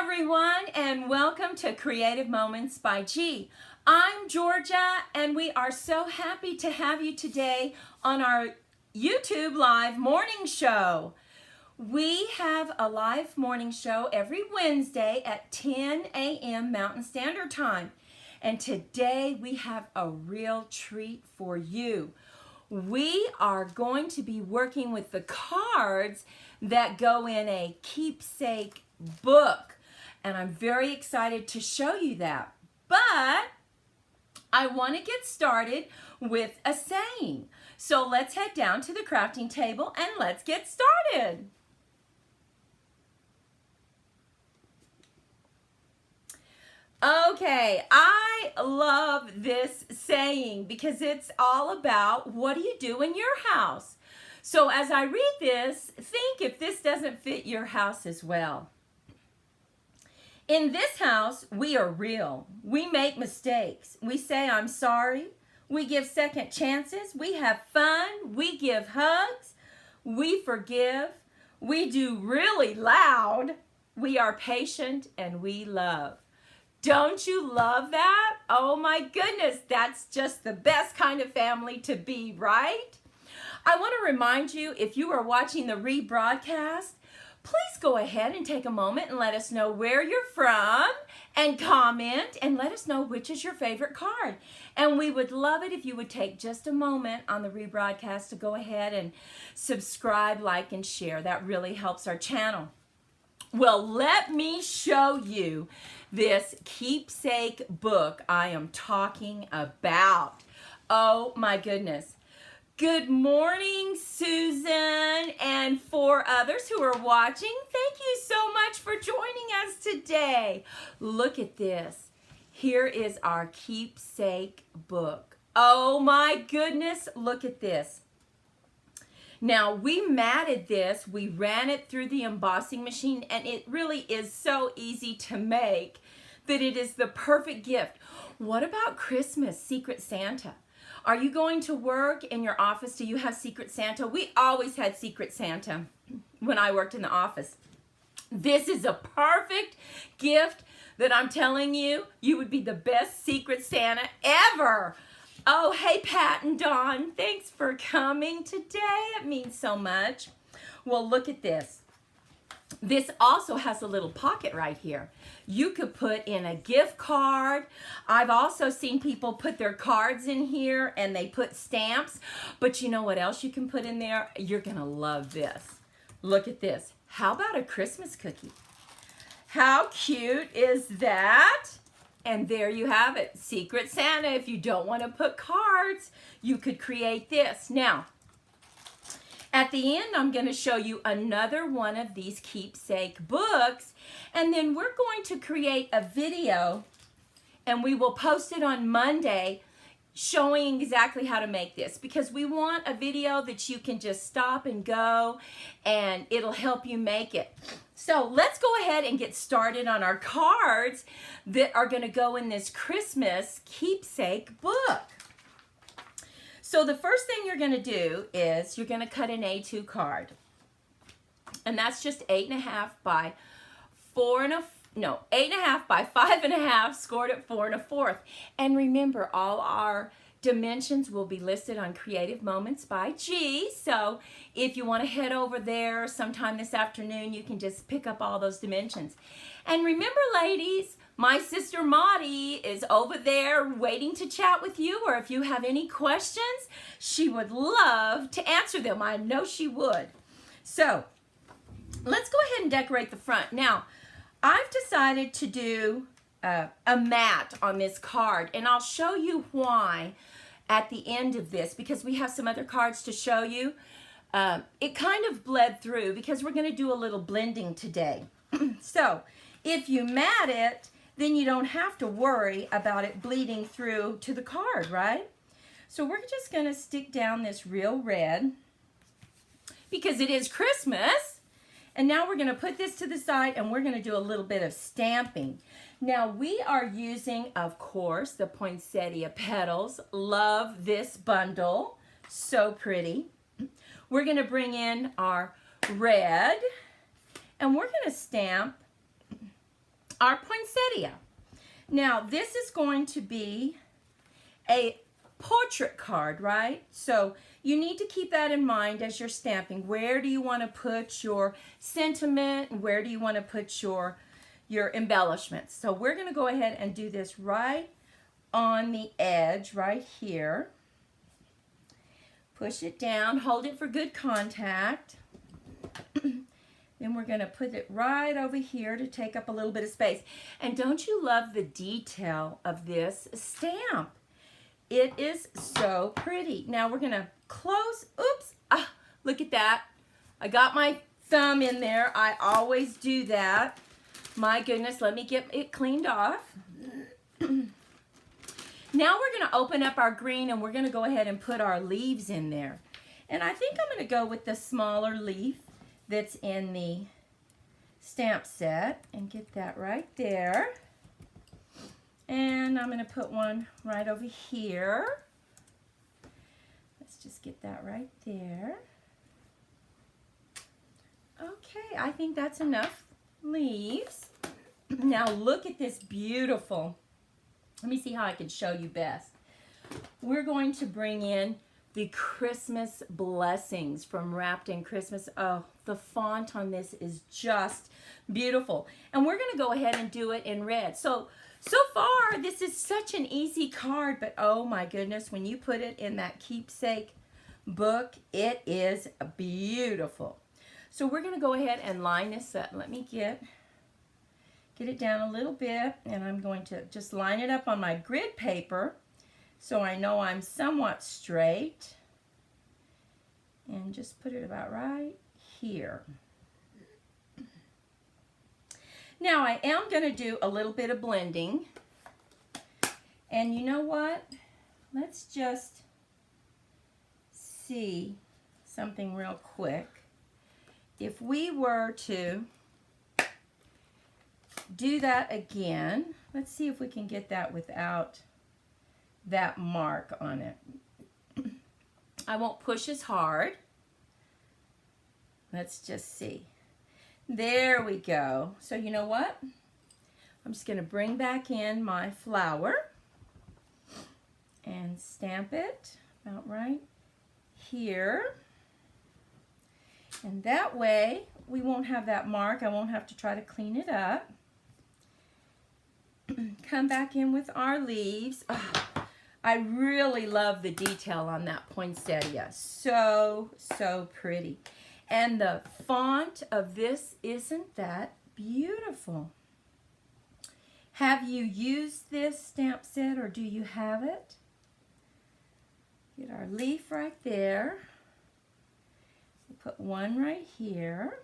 everyone, and welcome to Creative Moments by G. I'm Georgia, and we are so happy to have you today on our YouTube live morning show. We have a live morning show every Wednesday at 10 a.m. Mountain Standard Time. And today we have a real treat for you. We are going to be working with the cards that go in a keepsake book. And I'm very excited to show you that. But I want to get started with a saying. So let's head down to the crafting table and let's get started. Okay, I love this saying because it's all about what do you do in your house. So as I read this, think if this doesn't fit your house as well. In this house, we are real. We make mistakes. We say, I'm sorry. We give second chances. We have fun. We give hugs. We forgive. We do really loud. We are patient and we love. Don't you love that? Oh my goodness, that's just the best kind of family to be, right? I want to remind you, if you are watching the rebroadcast, please go ahead and take a moment and let us know where you're from and comment and let us know which is your favorite card. And we would love it if you would take just a moment on the rebroadcast to go ahead and subscribe, like, and share. That really helps our channel. Well, let me show you this keepsake book I am talking about. Oh my goodness. Good morning, Susan, and for others who are watching, thank you so much for joining us today. Look at this. Here is our keepsake book. Oh my goodness, look at this. Now, we matted this, we ran it through the embossing machine, and it really is so easy to make that it is the perfect gift. What about Christmas, Secret Santa? Are you going to work in your office? Do you have Secret Santa? We always had Secret Santa when I worked in the office. This is a perfect gift that I'm telling you, you would be the best Secret Santa ever. Oh, hey, Pat and Dawn. Thanks for coming today. It means so much. Well, look at this. This also has a little pocket right here. You could put in a gift card. I've also seen people put their cards in here and they put stamps. But you know what else you can put in there? You're going to love this. Look at this. How about a Christmas cookie? How cute is that? And there you have it, Secret Santa. If you don't want to put cards, you could create this. Now, at the end, I'm going to show you another one of these keepsake books, and then we're going to create a video, and we will post it on Monday showing exactly how to make this, because we want a video that you can just stop and go, and it'll help you make it. So let's go ahead and get started on our cards that are going to go in this Christmas keepsake book. So the first thing you're going to do is you're going to cut an A2 card. And that's just 8.5 by 8.5 by 5.5 scored at 4 1/4. And remember, all our dimensions will be listed on Creative Moments by G. So if you want to head over there sometime this afternoon, you can just pick up all those dimensions. And remember, ladies, my sister Maudie is over there waiting to chat with you, or if you have any questions, she would love to answer them. I know she would. So let's go ahead and decorate the front. Now, I've decided to do a mat on this card, and I'll show you why at the end of this, because we have some other cards to show you. It kind of bled through because we're going to do a little blending today. So if you mat it, then you don't have to worry about it bleeding through to the card, right? So we're just going to stick down this real red because it is Christmas. And now we're going to put this to the side and we're going to do a little bit of stamping. Now we are using, of course, the poinsettia petals. Love this bundle. So pretty. We're going to bring in our red and we're going to stamp our poinsettia. Now, this is going to be a portrait card, right? So you need to keep that in mind as you're stamping. Where do you want to put your sentiment? Where do you want to put your embellishments? So we're going to go ahead and do this right on the edge, right here. Push it down, hold it for good contact. Then we're going to put it right over here to take up a little bit of space. And don't you love the detail of this stamp? It is so pretty. Now we're going to close. Oops. Look at that. I got my thumb in there. I always do that. My goodness, let me get it cleaned off. Now we're going to open up our green and we're going to go ahead and put our leaves in there. And I think I'm going to go with the smaller leaf that's in the stamp set and get that right there. And I'm going to put one right over here. Let's just get that right there. Okay, I think that's enough leaves. Now look at this beautiful. Let me see how I can show you best. We're going to bring in the Christmas blessings from Wrapped in Christmas. Oh, the font on this is just beautiful. And we're going to go ahead and do it in red. So far, this is such an easy card, but oh my goodness, when you put it in that keepsake book, it is beautiful. So we're going to go ahead and line this up. Let me get it down a little bit, and I'm going to just line it up on my grid paper so I know I'm somewhat straight, and just put it about right here. Now I am going to do a little bit of blending, and you know what? Let's just see something real quick. If we were to do that again, let's see if we can get that without that mark on it. I won't push as hard. Let's just see. There we go. So you know what? I'm just going to bring back in my flower and stamp it about right here. And that way we won't have that mark. I won't have to try to clean it up. Come back in with our leaves. Oh, I really love the detail on that poinsettia. So pretty. And the font of this, isn't that beautiful? Have you used this stamp set, or do you have it? Get our leaf right there. We'll put one right here.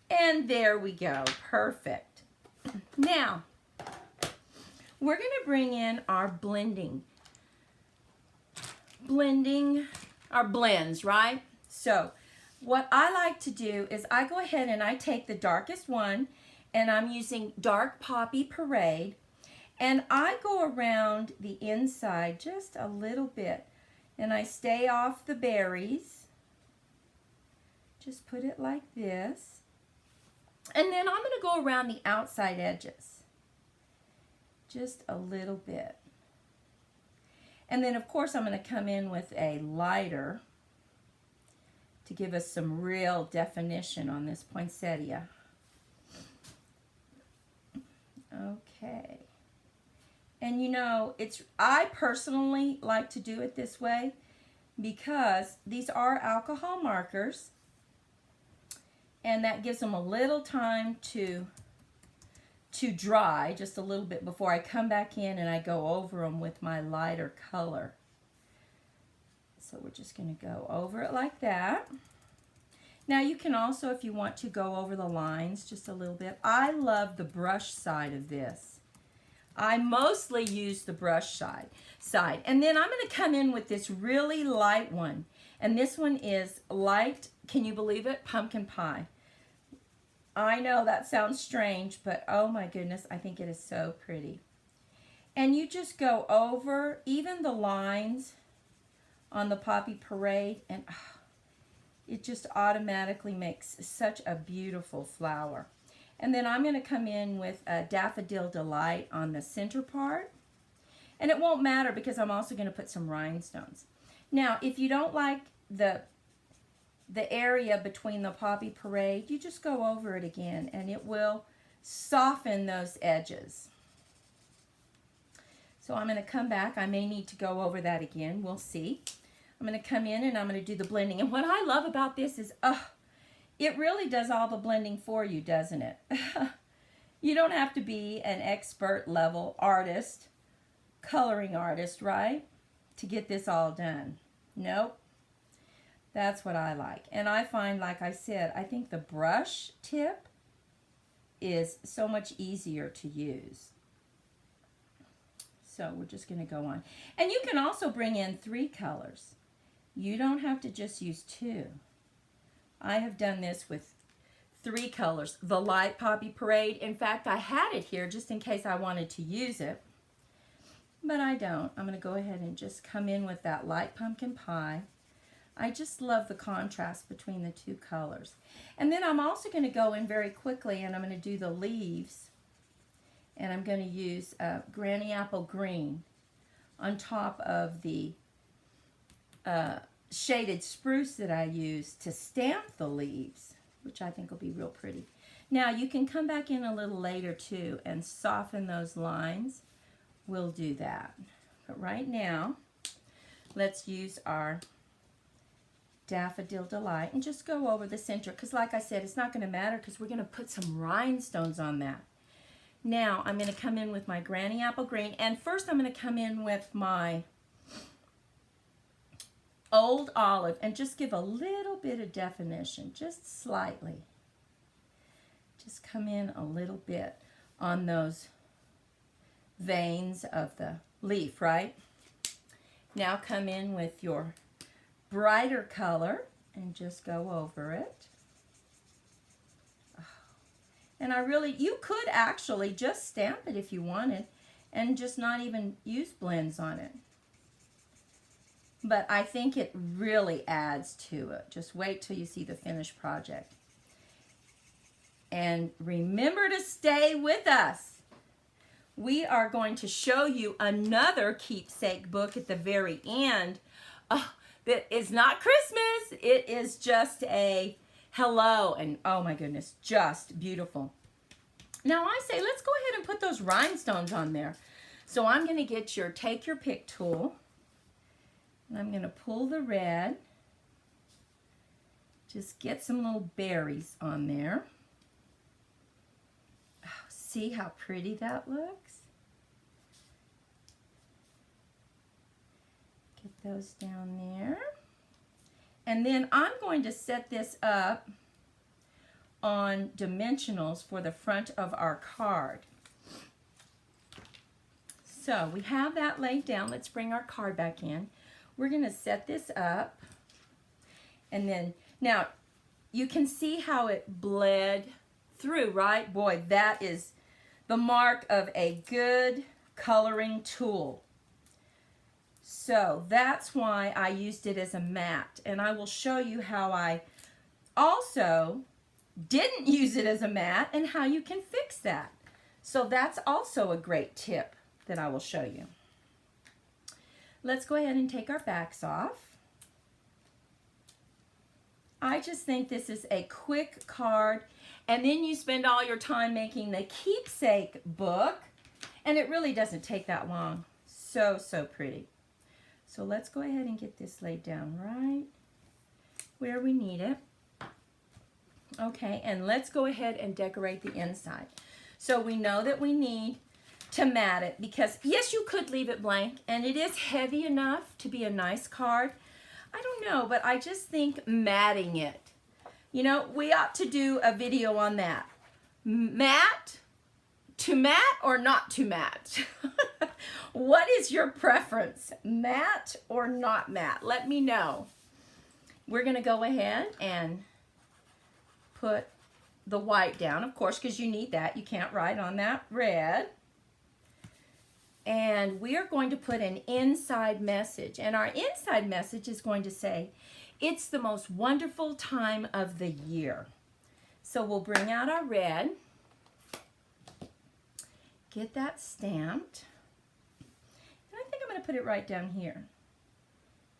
And there we go. Perfect. Now, we're going to bring in our blending our blends, right? So what I like to do is I go ahead and I take the darkest one, and I'm using Dark Poppy Parade, and I go around the inside just a little bit, and I stay off the berries. Just put it like this. And then I'm going to go around the outside edges just a little bit. And then, of course, I'm going to come in with a lighter to give us some real definition on this poinsettia. Okay. And you know, I personally like to do it this way because these are alcohol markers, and that gives them a little time to dry just a little bit before I come back in and I go over them with my lighter color. So we're just going to go over it like that. Now you can also, if you want to, go over the lines just a little bit. I love the brush side of this. I mostly use the brush side. And then I'm going to come in with this really light one. And this one is light, can you believe it? Pumpkin pie. I know that sounds strange, but oh my goodness, I think it is so pretty. And you just go over even the lines on the Poppy Parade, and It just automatically makes such a beautiful flower. And then I'm going to come in with a Daffodil Delight on the center part. And it won't matter because I'm also going to put some rhinestones. Now, if you don't like the area between the Poppy Parade, you just go over it again and it will soften those edges. So I'm going to come back. I may need to go over that again. We'll see. I'm going to come in and I'm going to do the blending. And what I love about this is, it really does all the blending for you, doesn't it? You don't have to be an expert level artist, coloring artist, right, to get this all done. Nope. That's what I like. And I find, like I said, I think the brush tip is so much easier to use. So we're just going to go on. And you can also bring in 3 colors. You don't have to just use 2. I have done this with 3 colors. The light Poppy Parade. In fact, I had it here just in case I wanted to use it. But I don't. I'm going to go ahead and just come in with that light pumpkin pie. I just love the contrast between the 2 colors. And then I'm also going to go in very quickly and I'm going to do the leaves. And I'm going to use Granny Apple Green on top of the shaded spruce that I used to stamp the leaves, which I think will be real pretty. Now you can come back in a little later too and soften those lines. We'll do that. But right now, let's use our Daffodil Delight and just go over the center, because like I said, it's not going to matter because we're going to put some rhinestones on that. Now I'm going to come in with my Granny Apple Green, and first I'm going to come in with my Old Olive and just give a little bit of definition, just slightly. Just come in a little bit on those veins of the leaf, right? Now come in with your brighter color and just go over it. And you could actually just stamp it if you wanted and just not even use blends on it. But I think it really adds to it. Just wait till you see the finished project. And remember to stay with us. We are going to show you another keepsake book at the very end. That is not Christmas. It is just a hello, and oh my goodness, just beautiful. Now I say, let's go ahead and put those rhinestones on there. So I'm going to take your pick tool, and I'm going to pull the red. Just get some little berries on there. Oh, see how pretty that looks? Get those down there. And then I'm going to set this up on dimensionals for the front of our card. So we have that laid down. Let's bring our card back in. We're going to set this up. And then, now, you can see how it bled through, right? Boy, that is the mark of a good coloring tool. So that's why I used it as a mat. And I will show you how I also didn't use it as a mat and how you can fix that. So that's also a great tip that I will show you. Let's go ahead and take our backs off. I just think this is a quick card, and then you spend all your time making the keepsake book, and it really doesn't take that long. So, so pretty. So let's go ahead and get this laid down right where we need it. Okay, and let's go ahead and decorate the inside. So we know that we need to mat it because, yes, you could leave it blank, and it is heavy enough to be a nice card. I don't know, but I just think matting it. You know, we ought to do a video on that. Matte, to matte or not to matte? What is your preference, matte or not matte? Let me know. We're going to go ahead and put the white down, of course, because you need that. You can't write on that red. and we are going to put an inside message. And our inside message is going to say, it's the most wonderful time of the year. So we'll bring out our red, get that stamped, and I think I'm going to put it right down here.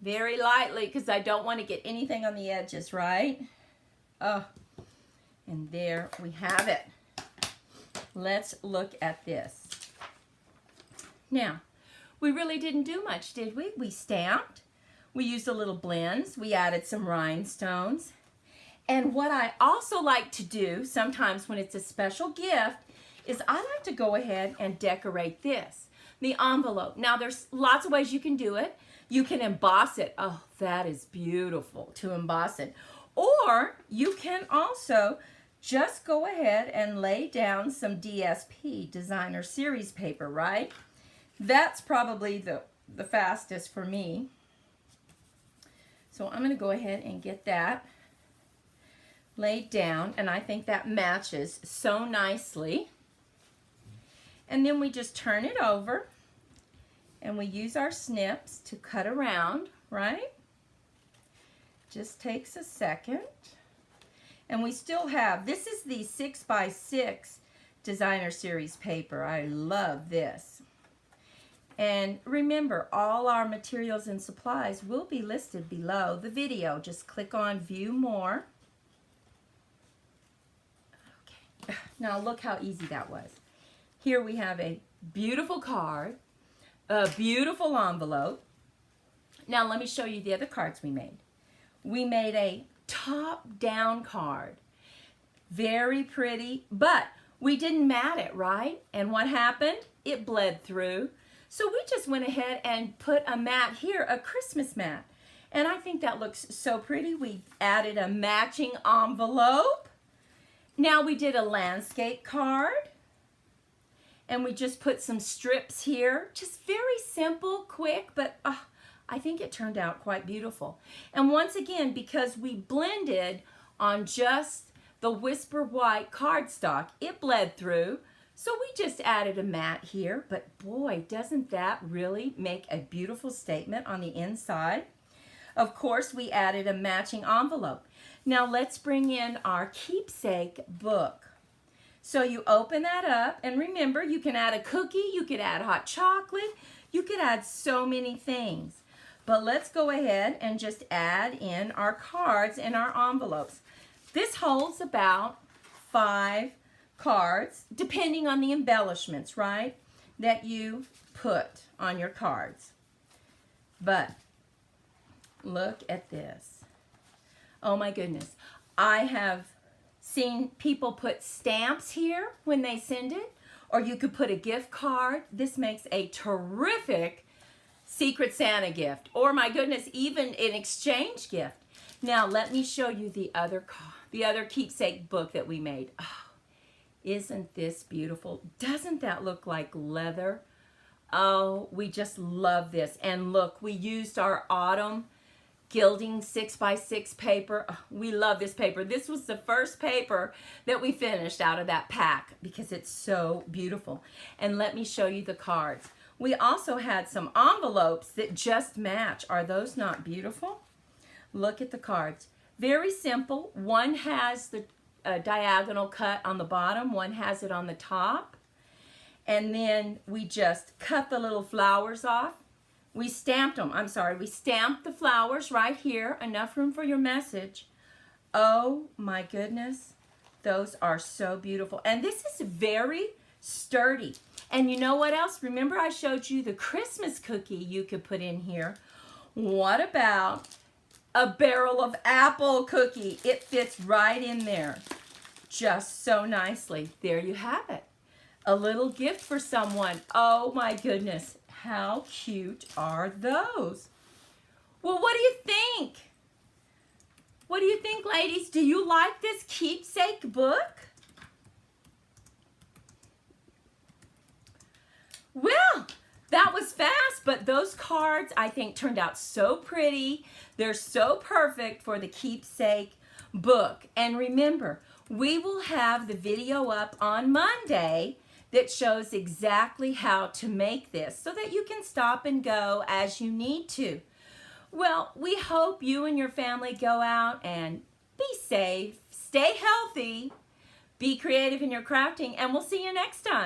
Very lightly, because I don't want to get anything on the edges, right? Oh, and there we have it. Let's look at this. Now, we really didn't do much, did we? We stamped. We used a little blends. We added some rhinestones. And what I also like to do, sometimes when it's a special gift, is I like to go ahead and decorate this, the envelope. Now, there's lots of ways you can do it. You can emboss it. Oh, that is beautiful to emboss it. Or you can also just go ahead and lay down some DSP, Designer Series paper, right? That's probably the fastest for me. So I'm going to go ahead and get that laid down, and I think that matches so nicely. And then we just turn it over, and we use our snips to cut around, right? Just takes a second. And we still have, this is the 6x6 Designer Series paper. I love this. And remember, all our materials and supplies will be listed below the video. Just click on View More. Okay, now look how easy that was. Here we have a beautiful card, a beautiful envelope. Now let me show you the other cards we made. We made a top-down card. Very pretty, but we didn't mat it, right? And what happened? It bled through. So we just went ahead and put a mat here, a Christmas mat. And I think that looks so pretty. We added a matching envelope. Now we did a landscape card. And we just put some strips here. Just very simple, quick, but I think it turned out quite beautiful. And once again, because we blended on just the Whisper White cardstock, it bled through. So we just added a mat here, but boy, doesn't that really make a beautiful statement on the inside? Of course, we added a matching envelope. Now let's bring in our keepsake book. So you open that up, and remember, you can add a cookie, you could add hot chocolate, you could add so many things. But let's go ahead and just add in our cards and our envelopes. This holds about 5 cards, depending on the embellishments, right, that you put on your cards. But look at this. Oh my goodness. I have seen people put stamps here when they send it, or you could put a gift card. This makes a terrific Secret Santa gift, or my goodness, even an exchange gift. Now let me show you the other keepsake book that we made. Oh, isn't this beautiful? Doesn't that look like leather? Oh, we just love this. And look, we used our autumn gilding 6x6 paper. Oh, we love this paper. This was the first paper that we finished out of that pack because it's so beautiful. And let me show you the cards. We also had some envelopes that just match. Are those not beautiful? Look at the cards. Very simple. One has the diagonal cut on the bottom. One has it on the top. And then we just cut the little flowers off. We stamped them. We stamped the flowers right here. Enough room for your message. Oh my goodness. Those are so beautiful. And this is very sturdy. And you know what else? Remember I showed you the Christmas cookie you could put in here. What about a barrel of apple cookie? It fits right in there just so nicely. There you have it. A little gift for someone. Oh my goodness. How cute are those? Well, what do you think? What do you think, ladies? Do you like this keepsake book? Well, that was fast, but those cards I think turned out so pretty. They're so perfect for the keepsake book. And remember, we will have the video up on Monday that shows exactly how to make this so that you can stop and go as you need to. Well, we hope you and your family go out and be safe, stay healthy, be creative in your crafting, and we'll see you next time.